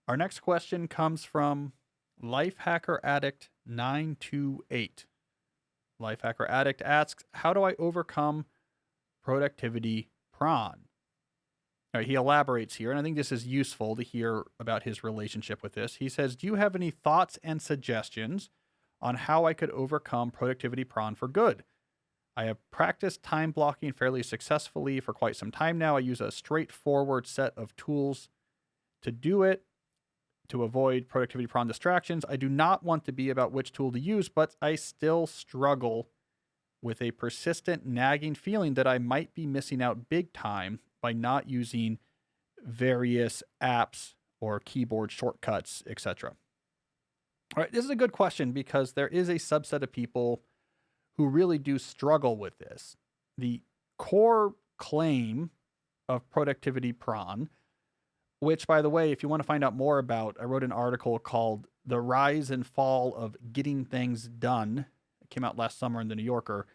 Our next question comes from Lifehacker Addict 928. Lifehacker Addict asks, how do I overcome productivity prawn? All right, he elaborates here, and I think this is useful to hear about his relationship with this. He says, do you have any thoughts and suggestions on how I could overcome productivity prawn for good? I have practiced time blocking fairly successfully for quite some time now. I use a straightforward set of tools to do it to avoid productivity prawn distractions. I do not want to be about which tool to use, but I still struggle with a persistent nagging feeling that I might be missing out big time by not using various apps or keyboard shortcuts, etc. All right, this is a good question because there is a subset of people who really do struggle with this. The core claim of Productivity Pr0n, which, by the way, if you want to find out more about, I wrote an article called The Rise and Fall of Getting Things Done. It came out last summer in The New Yorker.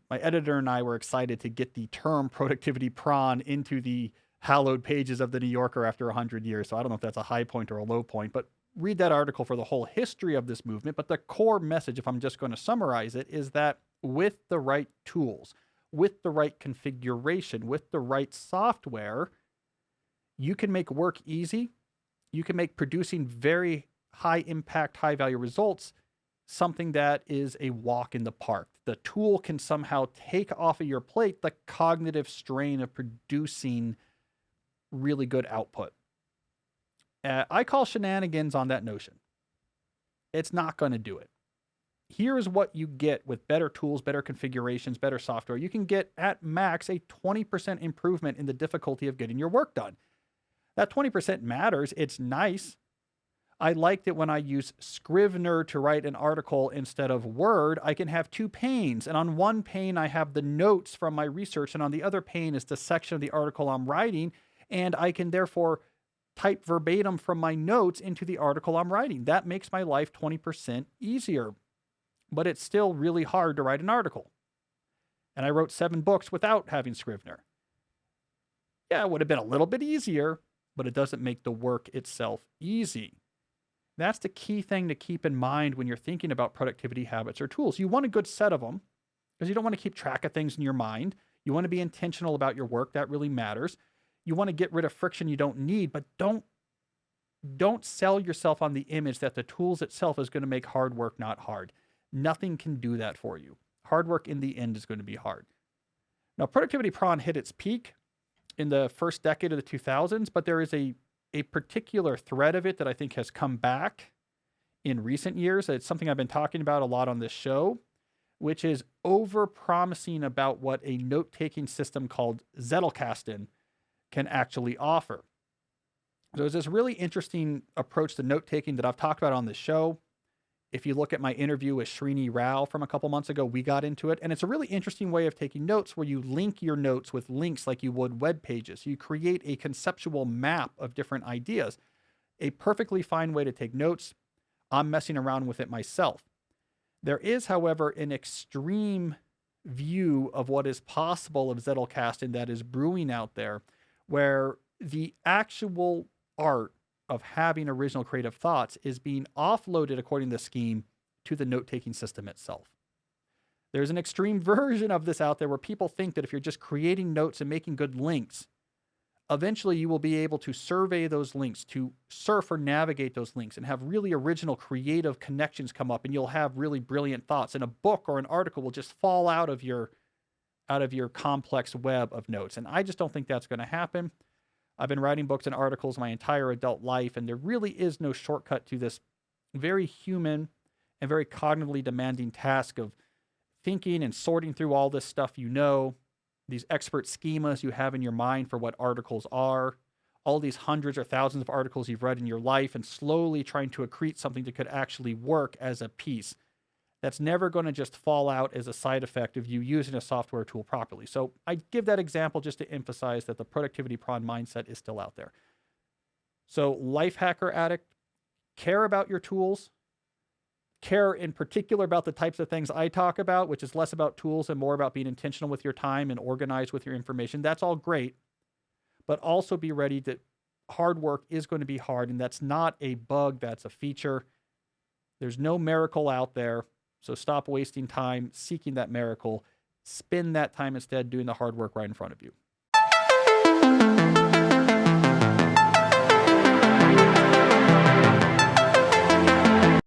My editor and I were excited to get the term Productivity Pr0n into the hallowed pages of The New Yorker after 100 years. So I don't know if that's a high point or a low point, but read that article for the whole history of this movement. But the core message, if I'm just going to summarize it, is that with the right tools, with the right configuration, with the right software, you can make work easy. You can make producing very high impact, high value results something that is a walk in the park. The tool can somehow take off of your plate the cognitive strain of producing really good output. I call shenanigans on that notion. It's not going to do it. Here's what you get with better tools, better configurations, better software. You can get at max a 20% improvement in the difficulty of getting your work done. That 20% matters. It's nice. I liked it when I use Scrivener to write an article instead of Word. I can have two panes, and on one pane I have the notes from my research, and on the other pane is the section of the article I'm writing, and I can therefore type verbatim from my notes into the article I'm writing. That makes my life 20% easier, but it's still really hard to write an article. And I wrote 7 books without having Scrivener. Yeah, it would have been a little bit easier, but it doesn't make the work itself easy. That's the key thing to keep in mind when you're thinking about productivity habits or tools. You want a good set of them because you don't want to keep track of things in your mind. You want to be intentional about your work. That really matters. You want to get rid of friction you don't need, but don't sell yourself on the image that the tools itself is going to make hard work not hard. Nothing can do that for you. Hard work in the end is going to be hard. Now, Productivity Pr0n hit its peak in the first decade of the 2000s, but there is a particular thread of it that I think has come back in recent years. It's something I've been talking about a lot on this show, which is overpromising about what a note-taking system called Zettelkasten can actually offer. So there's this really interesting approach to note-taking that I've talked about on this show. If you look at my interview with Srini Rao from a couple months ago, we got into it. And it's a really interesting way of taking notes where you link your notes with links like you would web pages. You create a conceptual map of different ideas. A perfectly fine way to take notes. I'm messing around with it myself. There is, however, an extreme view of what is possible of Zettelkasten that is brewing out there, where the actual art of having original creative thoughts is being offloaded according to the scheme to the note-taking system itself. There's an extreme version of this out there where people think that if you're just creating notes and making good links, eventually you will be able to survey those links, to surf or navigate those links and have really original creative connections come up, and you'll have really brilliant thoughts, and a book or an article will just fall out of your complex web of notes. And I just don't think that's going to happen. I've been writing books and articles my entire adult life, and there really is no shortcut to this very human and very cognitively demanding task of thinking and sorting through all this stuff these expert schemas you have in your mind for what articles are, all these hundreds or thousands of articles you've read in your life, and slowly trying to accrete something that could actually work as a piece. That's never going to just fall out as a side effect of you using a software tool properly. So I give that example just to emphasize that the Productivity Pr0n mindset is still out there. So Lifehacker Addict, care about your tools. Care in particular about the types of things I talk about, which is less about tools and more about being intentional with your time and organized with your information. That's all great. But also be ready to hard work is going to be hard, and that's not a bug, that's a feature. There's no miracle out there, so stop wasting time seeking that miracle. Spend that time instead doing the hard work right in front of you.